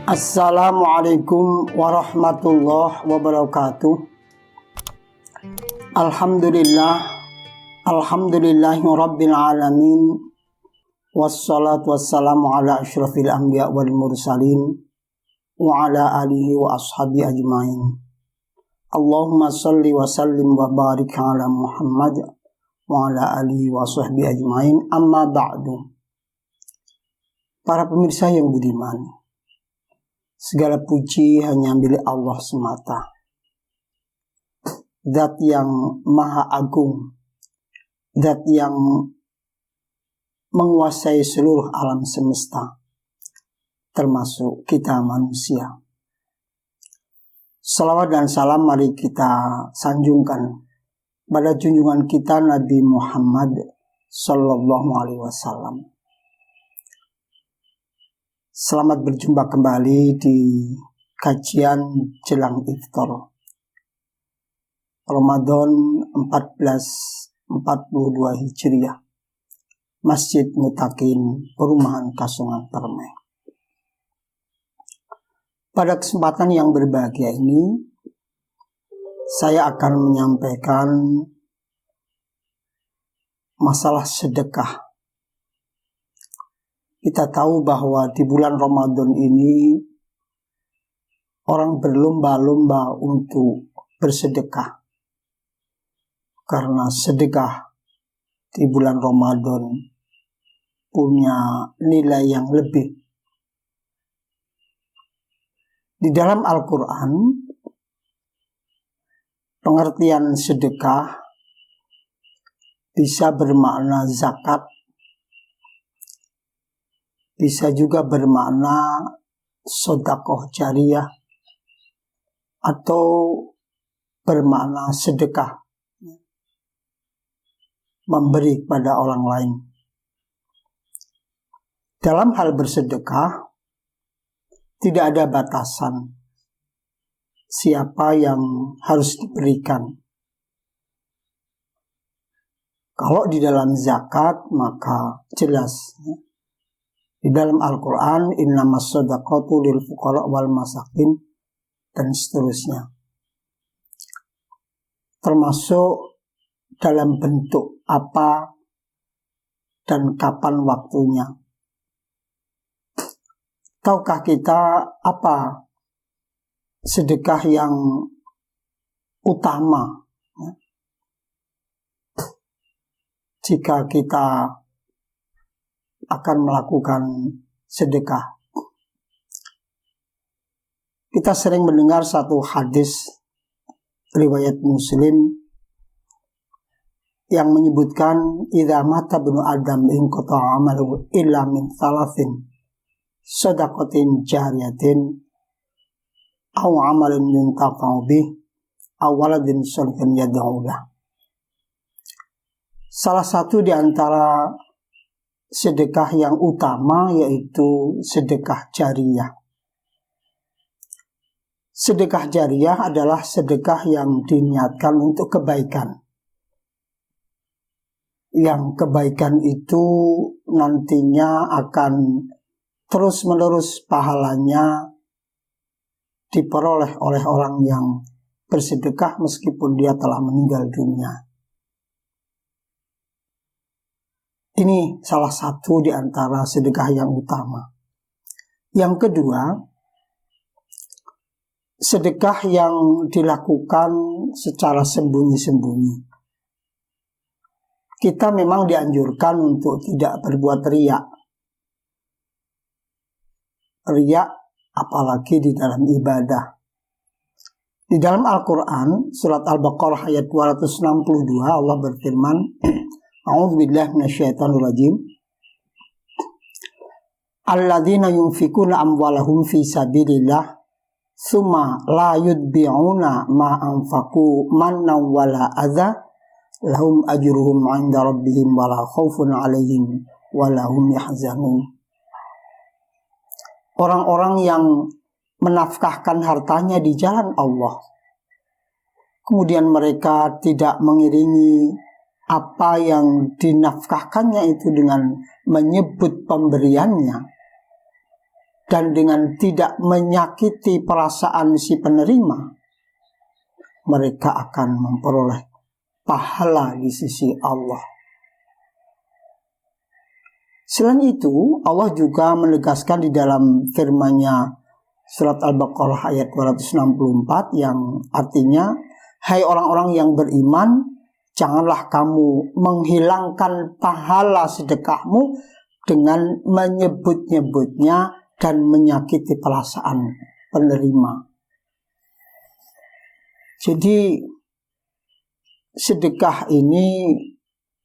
Assalamualaikum warahmatullahi wabarakatuh. Alhamdulillahi rabbil alamin. Wassalatu wassalamu ala asyrafil anbiya wal mursalin wa ala alihi wa ashabi ajmain. Allahumma salli wa sallim wa barik ala Muhammad wa ala alihi wa sahbihi ajmain. Amma ba'du. Para pemirsa yang budiman, segala puji hanya milik Allah semata, Zat yang maha agung, Zat yang menguasai seluruh alam semesta, termasuk kita manusia. Salawat dan salam mari kita sanjungkan pada junjungan kita Nabi Muhammad Sallallahu Alaihi Wasallam. Selamat berjumpa kembali di kajian jelang iftar Ramadan 1442 Hijriah, Masjid Mutakin, Perumahan Kasongan Permai. Pada kesempatan yang berbahagia ini, saya akan menyampaikan masalah sedekah. Kita tahu bahwa di bulan Ramadan ini orang berlomba-lomba untuk bersedekah. Karena sedekah di bulan Ramadan punya nilai yang lebih. Di dalam Al-Quran, pengertian sedekah bisa bermakna zakat, bisa juga bermakna sedekah jariyah, atau bermakna sedekah, memberi kepada orang lain. Dalam hal bersedekah, tidak ada batasan siapa yang harus diberikan. Kalau di dalam zakat, maka jelas di dalam Al-Quran, innamas shadaqatu lil fuqara wal masakin, dan seterusnya. Termasuk dalam bentuk apa dan kapan waktunya. Tahukah kita apa sedekah yang utama jika kita akan melakukan sedekah? Kita sering mendengar satu hadis riwayat Muslim yang menyebutkan idza mata ibnu adam in qata'a amaluhu illa min thalathin shadaqatin jariyatin aw amalin yuntafa'u bih aw waladin shalihin yad'u lah. Salah satu di antara sedekah yang utama yaitu sedekah jariyah. Sedekah jariyah adalah sedekah yang diniatkan untuk kebaikan. Yang kebaikan itu nantinya akan terus-menerus pahalanya diperoleh oleh orang yang bersedekah meskipun dia telah meninggal dunia. Ini salah satu di antara sedekah yang utama. Yang kedua, sedekah yang dilakukan secara sembunyi-sembunyi. Kita memang dianjurkan untuk tidak berbuat riya. Riya apalagi di dalam ibadah. Di dalam Al-Quran, surat Al-Baqarah ayat 262, Allah berfirman, A'udzubillahi minasyaitonir rajim. Alladzina yunfikuna amwalahum fi sabilillah tsumma la yutbi'una ma anfaqu mannan wala adza lahum ajruhum 'inda rabbihim wala khaufun 'alaihim wala hum yahzanun. Orang-orang yang menafkahkan hartanya di jalan Allah, kemudian mereka tidak mengiringi apa yang dinafkahkannya itu dengan menyebut pemberiannya, dan dengan tidak menyakiti perasaan si penerima, mereka akan memperoleh pahala di sisi Allah. Selain itu, Allah juga menegaskan di dalam firman-Nya surat Al-Baqarah ayat 264 yang artinya, hai orang-orang yang beriman, janganlah kamu menghilangkan pahala sedekahmu dengan menyebut-nyebutnya dan menyakiti perasaan penerima. Jadi sedekah ini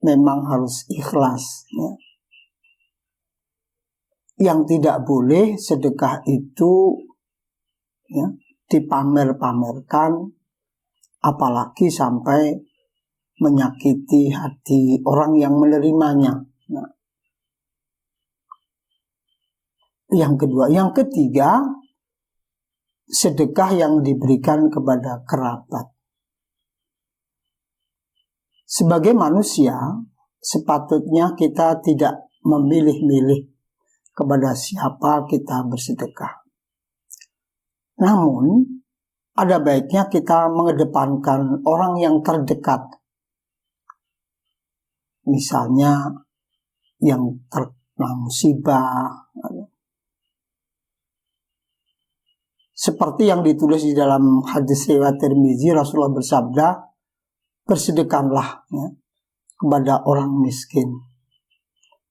memang harus ikhlas, ya. Yang tidak boleh sedekah itu, ya, dipamer-pamerkan, apalagi sampai menyakiti hati orang yang menerimanya. Nah, yang ketiga, sedekah yang diberikan kepada kerabat. Sebagai manusia, sepatutnya kita tidak memilih-milih kepada siapa kita bersedekah. Namun, ada baiknya kita mengedepankan orang yang terdekat. Misalnya, yang terkena musibah. Seperti yang ditulis di dalam hadis riwayat Tirmizi, Rasulullah bersabda, bersedekahlah, ya, kepada orang miskin.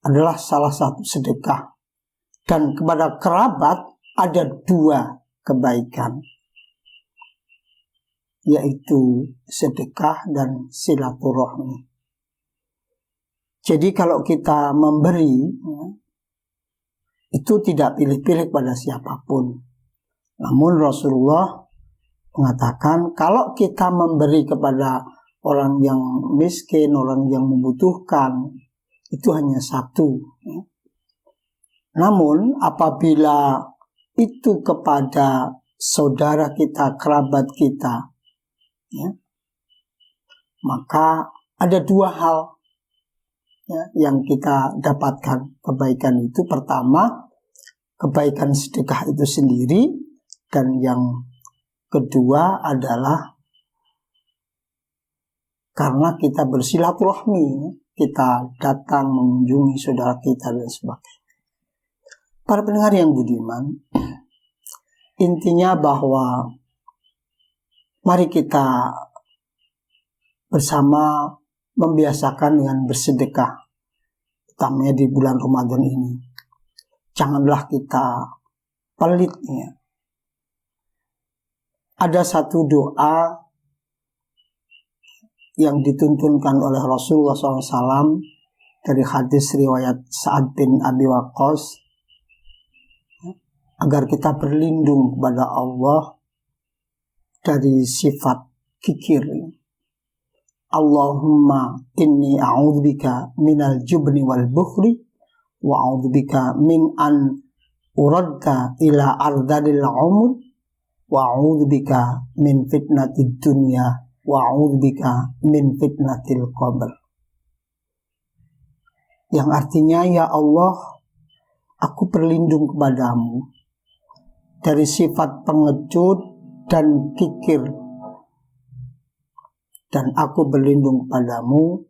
Adalah salah satu sedekah. Dan kepada kerabat ada 2 kebaikan, yaitu sedekah dan silaturahmi. Jadi kalau kita memberi, ya, itu tidak pilih-pilih pada siapapun. Namun Rasulullah mengatakan kalau kita memberi kepada orang yang miskin, orang yang membutuhkan, itu hanya 1, ya. Namun apabila itu kepada saudara kita, kerabat kita, ya, maka ada 2 hal, ya, yang kita dapatkan kebaikan itu. Pertama, kebaikan sedekah itu sendiri, dan yang kedua adalah karena kita bersilaturahmi, kita datang mengunjungi saudara kita dan sebagainya. Para pendengar yang budiman, intinya bahwa mari kita bersama membiasakan dengan bersedekah, utamanya di bulan Ramadan ini. Janganlah kita pelit, ya. Ada satu doa yang dituntunkan oleh Rasulullah SAW dari hadis riwayat Sa'ad bin Abi Waqqas, agar kita berlindung kepada Allah dari sifat kikir. Allahumma inni a'udzubika minal jubni wal bukhli wa a'udzubika min an uradda ila ardalil umur wa a'udzubika min fitnatid dunya wa a'udzubika min fitnatil qabr. Yang artinya, ya Allah, aku berlindung kepadamu dari sifat pengecut dan kikir, dan aku berlindung kepadamu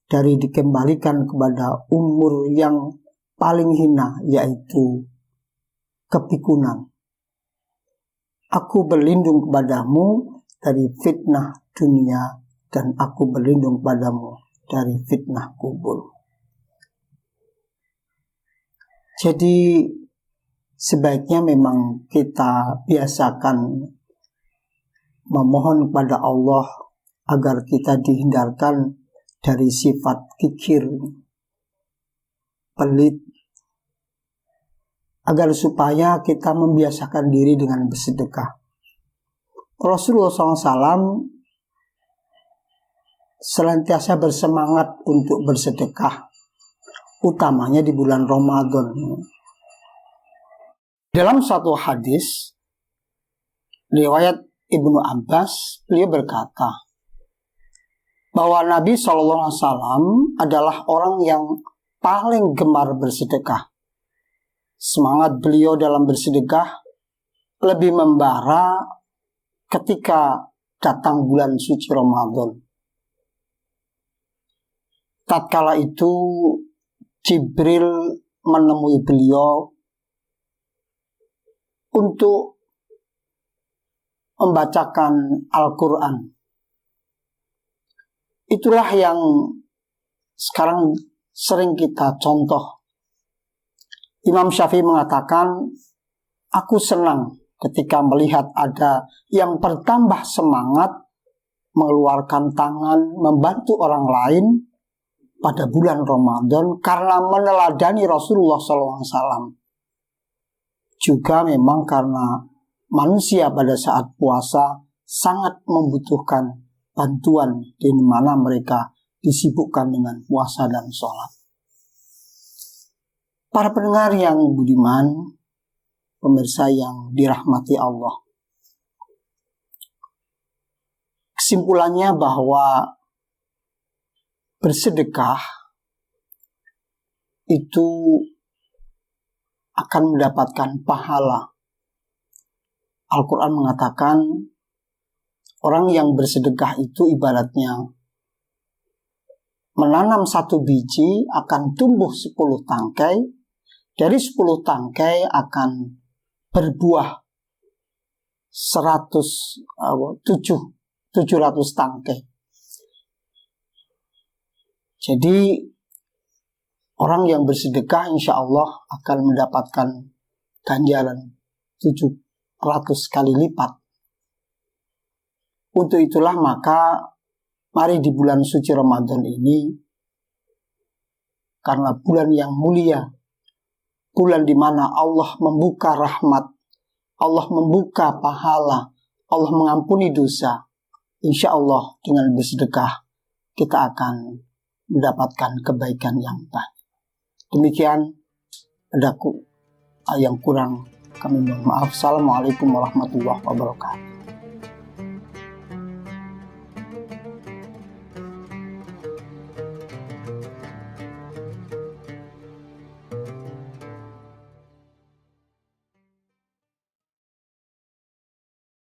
dari dikembalikan kepada umur yang paling hina, yaitu kepikunan. Aku berlindung kepadamu dari fitnah dunia, dan aku berlindung kepadamu dari fitnah kubur. Jadi sebaiknya memang kita biasakan memohon kepada Allah agar kita dihindarkan dari sifat kikir, pelit, agar supaya kita membiasakan diri dengan bersedekah. Rasulullah SAW senantiasa bersemangat untuk bersedekah, utamanya di bulan Ramadan. Dalam satu hadis riwayat Ibnu Abbas, beliau berkata bahwa Nabi SAW adalah orang yang paling gemar bersedekah semangat beliau dalam bersedekah lebih membara ketika datang bulan suci Ramadan. Tatkala itu Jibril menemui beliau untuk membacakan Al-Quran. Itulah yang sekarang sering kita contoh. Imam Syafi'i mengatakan, aku senang ketika melihat ada yang bertambah semangat mengeluarkan tangan membantu orang lain pada bulan Ramadan karena meneladani Rasulullah SAW. Juga memang karena manusia pada saat puasa sangat membutuhkan bantuan di mana mereka disibukkan dengan puasa dan sholat. Para pendengar yang budiman, pemirsa yang dirahmati Allah. Kesimpulannya bahwa bersedekah itu akan mendapatkan pahala. Al-Quran mengatakan orang yang bersedekah itu ibaratnya menanam satu biji akan tumbuh 10 tangkai. Dari 10 tangkai akan berbuah 700 tangkai. Jadi orang yang bersedekah insya Allah akan mendapatkan ganjaran 700 kali lipat. Untuk itulah maka mari di bulan suci Ramadan ini, karena bulan yang mulia, bulan di mana Allah membuka rahmat, Allah membuka pahala, Allah mengampuni dosa. Insya Allah dengan bersedekah kita akan mendapatkan kebaikan yang banyak. Demikian, ada yang kurang kami mohon maaf. Assalamualaikum warahmatullahi wabarakatuh.